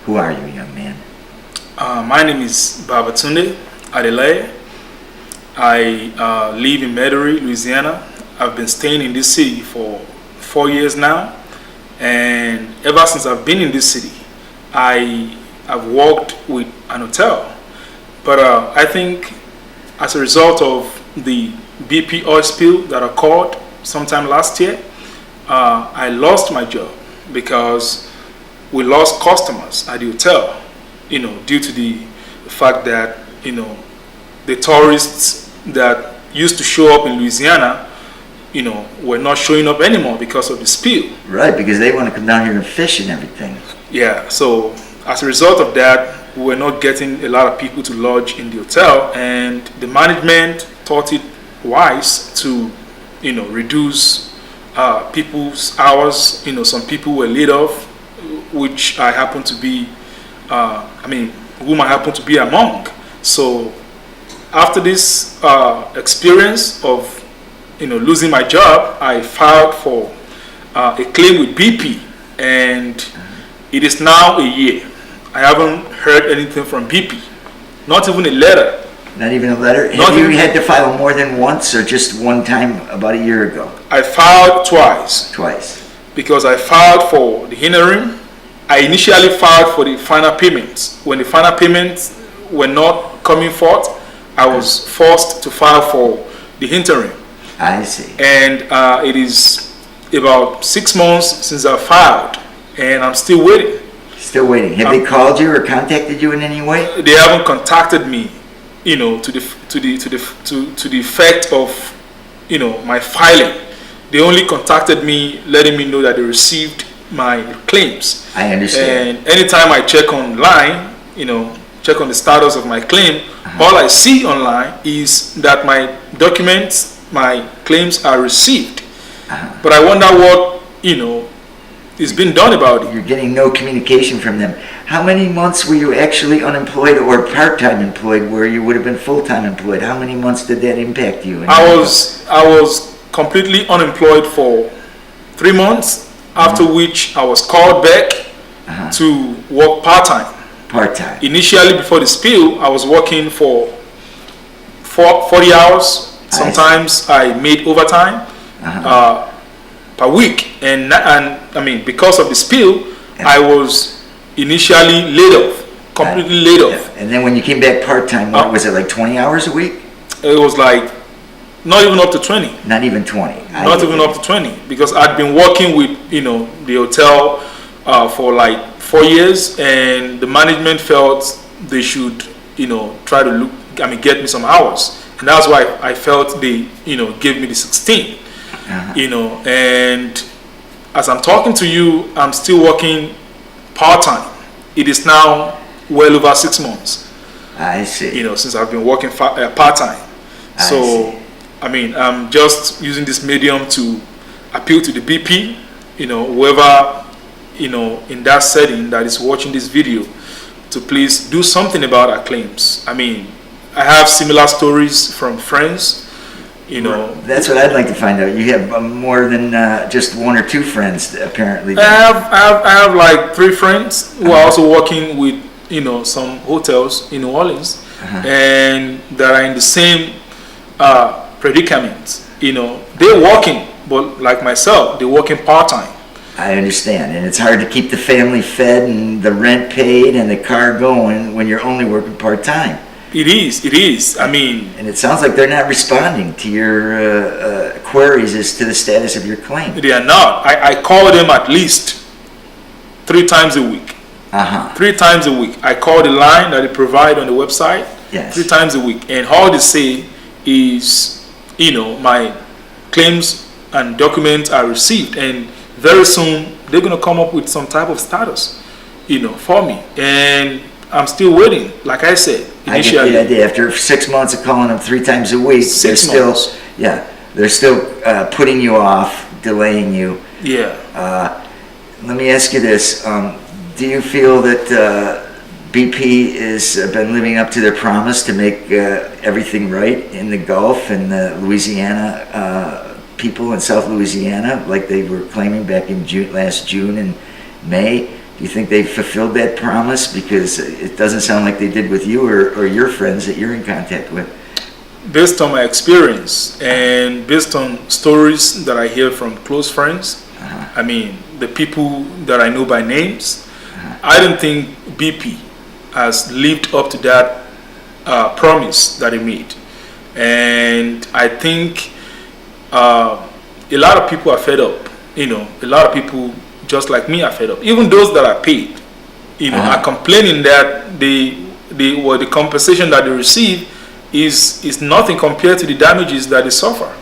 Who are you, young man? My name is Baba Tunde Adelaide. I live in Metairie, Louisiana. I've been staying in this city for 4 years now, and ever since I've been in this city, I've worked with an hotel. But I think as a result of the BP oil spill that occurred sometime last year, I lost my job because we lost customers at the hotel, due to the fact that, the tourists that used to show up in Louisiana, were not showing up anymore because of the spill. Right, because they want to come down here and fish and everything. Yeah, so as a result of that, we were not getting a lot of people to lodge in the hotel, and the management thought it wise to, reduce people's hours. Some people were laid off, which I happen to be, whom I happen to be among. So after this experience of, losing my job, I filed for a claim with BP, and it is now a year. I haven't heard anything from BP, not even a letter. Not even a letter? Have you had to file more than once, or just one time about a year ago? I filed twice. Twice. Because I filed for the interim. I initially filed for the final payments. When the final payments were not coming forth, I was forced to file for the interim. I see. And it is about 6 months since I filed, and I'm still waiting. Still waiting. Have they called you or contacted you in any way? They haven't contacted me, to the effect of, my filing. They only contacted me, letting me know that they received my claims. I understand. And anytime I check online, check on the status of my claim, all I see online is that my documents, my claims are received. But I wonder what, is being done about it. You're getting no communication from them. How many months were you actually unemployed or part-time employed where you would have been full-time employed? How many months did that impact you? I was completely unemployed for 3 months, after which I was called back to work part-time. Part-time. Initially, before the spill, I was working for 40 hours. Sometimes I made overtime per week, and because of the spill, I was initially laid off, completely laid off. And then when you came back part-time, what was it, like 20 hours a week? It was like not even up to 20. Not even 20. Not even up to 20, because I'd been working with the hotel for like 4 years, and the management felt they should try to get me some hours, and that's why I felt they gave me the 16. And as I'm talking to you, I'm still working part-time. It is now well over 6 months. I see. Since I've been working part-time. So I'm just using this medium to appeal to the BP, whoever in that setting that is watching this video, to please do something about our claims. I have similar stories from friends. That's what I'd like to find out. You have more than just one or two friends, apparently. I have like 3 friends who are also working with some hotels in New Orleans, and that are in the same predicament. They're working, but like myself, they're working part-time. I understand, and it's hard to keep the family fed and the rent paid and the car going when you're only working part-time. It is. And it sounds like they're not responding to your queries as to the status of your claim. They are not. I call them at least 3 times a week. 3 times a week. I call the line that they provide on the website. Yes. 3 times a week. And all they say is, my claims and documents are received, and very soon they're going to come up with some type of status, for me. And I'm still waiting, like I said initially. I get the idea. After 6 months of calling them 3 times a week, they're still putting you off, delaying you. Yeah. Let me ask you this: do you feel that BP has been living up to their promise to make everything right in the Gulf and the Louisiana people in South Louisiana, like they were claiming back in last June and May? Do you think they fulfilled that promise? Because it doesn't sound like they did with you or your friends that you're in contact with. Based on my experience and based on stories that I hear from close friends, I mean, the people that I know by names, I don't think BP has lived up to that promise that he made. And I think a lot of people are fed up. You know, a lot of people just like me are fed up. Even those that are paid, you know, are complaining that the compensation that they receive is nothing compared to the damages that they suffer.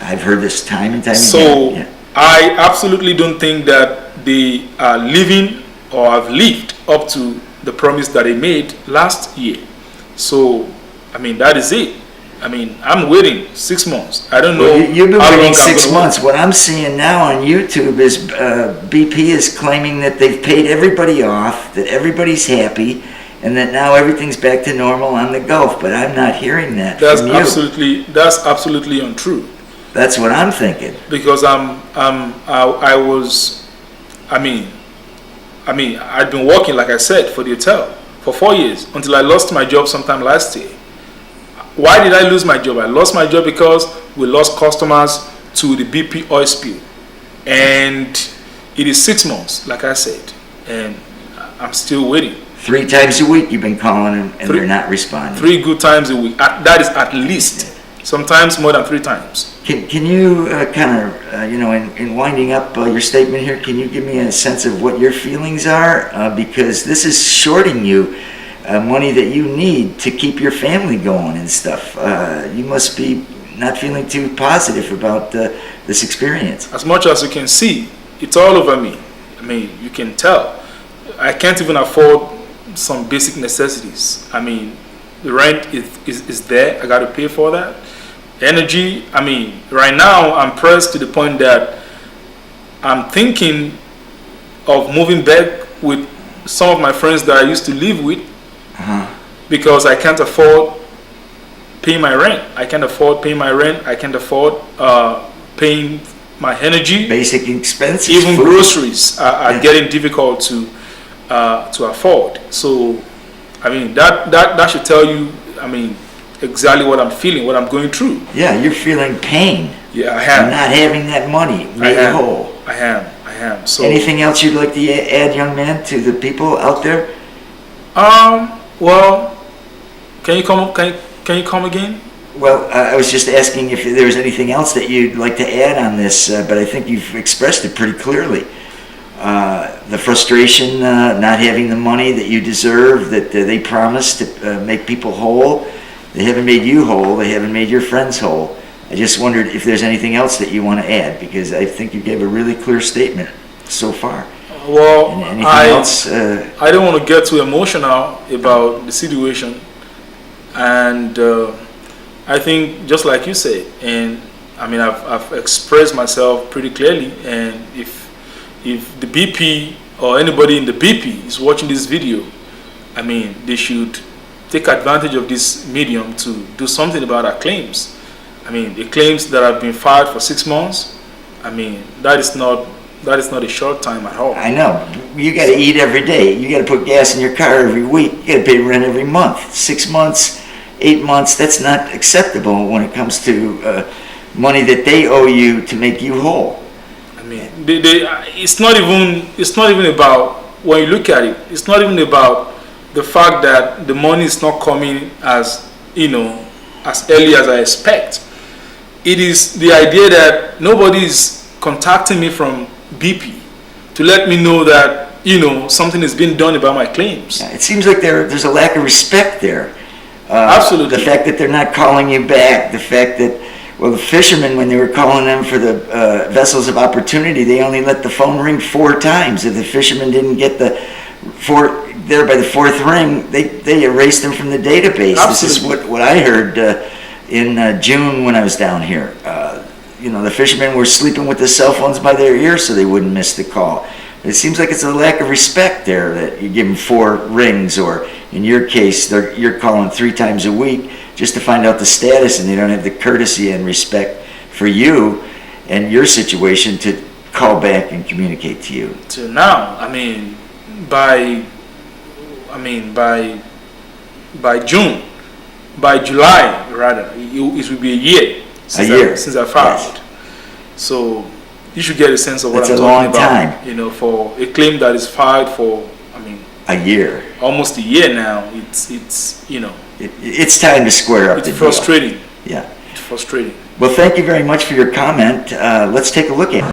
I've heard this time and time again. So Yeah. I absolutely don't think that they are living or have lived up to the promise that they made last year. So, I mean, that is it. I mean, I'm waiting 6 months. I don't know. Well, you've been how long waiting I'm 6 gonna months. What I'm seeing now on YouTube is BP is claiming that they've paid everybody off, that everybody's happy, and that now everything's back to normal on the Gulf. But I'm not hearing that That's from you. that's absolutely untrue. That's what I'm thinking. Because I'd been working, like I said, for the hotel for 4 years until I lost my job sometime last year. Why did I lose my job? I lost my job because we lost customers to the BP oil spill. And it is 6 months, like I said, and I'm still waiting. 3 times a week you've been calling them and they're not responding. 3 good times a week. That is at least. Sometimes more than 3 times. Can you kind of, in winding up your statement here, can you give me a sense of what your feelings are? Because this is shorting you money that you need to keep your family going and stuff. You must be not feeling too positive about this experience. As much as you can see, it's all over me. I mean, you can tell. I can't even afford some basic necessities. I mean, the rent is there. I got to pay for that. Energy, I mean, right now I'm pressed to the point that I'm thinking of moving back with some of my friends that I used to live with because I can't afford paying my rent. I can't afford paying my rent. I can't afford paying my energy. Basic expenses. Even food. groceries are getting difficult to afford. So, I mean, that should tell you, I mean, exactly what I'm feeling, what I'm going through. Yeah, you're feeling pain. Yeah, I am. Not having that money made whole. I am. So, anything else you'd like to add, young man, to the people out there? Well, can you come again? Well, I was just asking if there was anything else that you'd like to add on this, but I think you've expressed it pretty clearly. The frustration, not having the money that you deserve, that they promised to make people whole. They haven't made you whole. They haven't made your friends whole. I just wondered if there's anything else that you want to add, because I think you gave a really clear statement so far. Well, I don't want to get too emotional about the situation. And I think, just like you said, and I mean, I've expressed myself pretty clearly. And if the BP or anybody in the BP is watching this video, I mean, they should take advantage of this medium to do something about our claims. I mean, the claims that have been filed for 6 months, I mean, that is not a short time at all. I know. You got to eat every day. You got to put gas in your car every week. You got to pay rent every month. 6 months, 8 months, that's not acceptable when it comes to money that they owe you to make you whole. I mean, it's not even about, when you look at it, it's not even about the fact that the money is not coming as early as I expect. It is the idea that nobody is contacting me from BP to let me know that something is being done about my claims. Yeah, it seems like there's a lack of respect there. Absolutely. The fact that they're not calling you back, the fact that, well, the fishermen, when they were calling them for the vessels of opportunity, they only let the phone ring 4 times. If the fishermen didn't get by the 4th ring, they erased them from the database. Absolutely. This is what I heard in June when I was down here. The fishermen were sleeping with the cell phones by their ear so they wouldn't miss the call. It seems like it's a lack of respect there, that you give them 4 rings, or in your case, you're calling 3 times a week just to find out the status, and they don't have the courtesy and respect for you and your situation to call back and communicate to you. So now, I mean, by June, by July rather, it will be a year since I filed. Yes. So you should get a sense of what That's I'm a talking long about. time. You know, for a claim that is filed for, A year. almost a year now, it's you know, It's time to square up it's the deal. frustrating. Yeah. It's frustrating. Well, thank you very much for your comment. Let's take a look at it.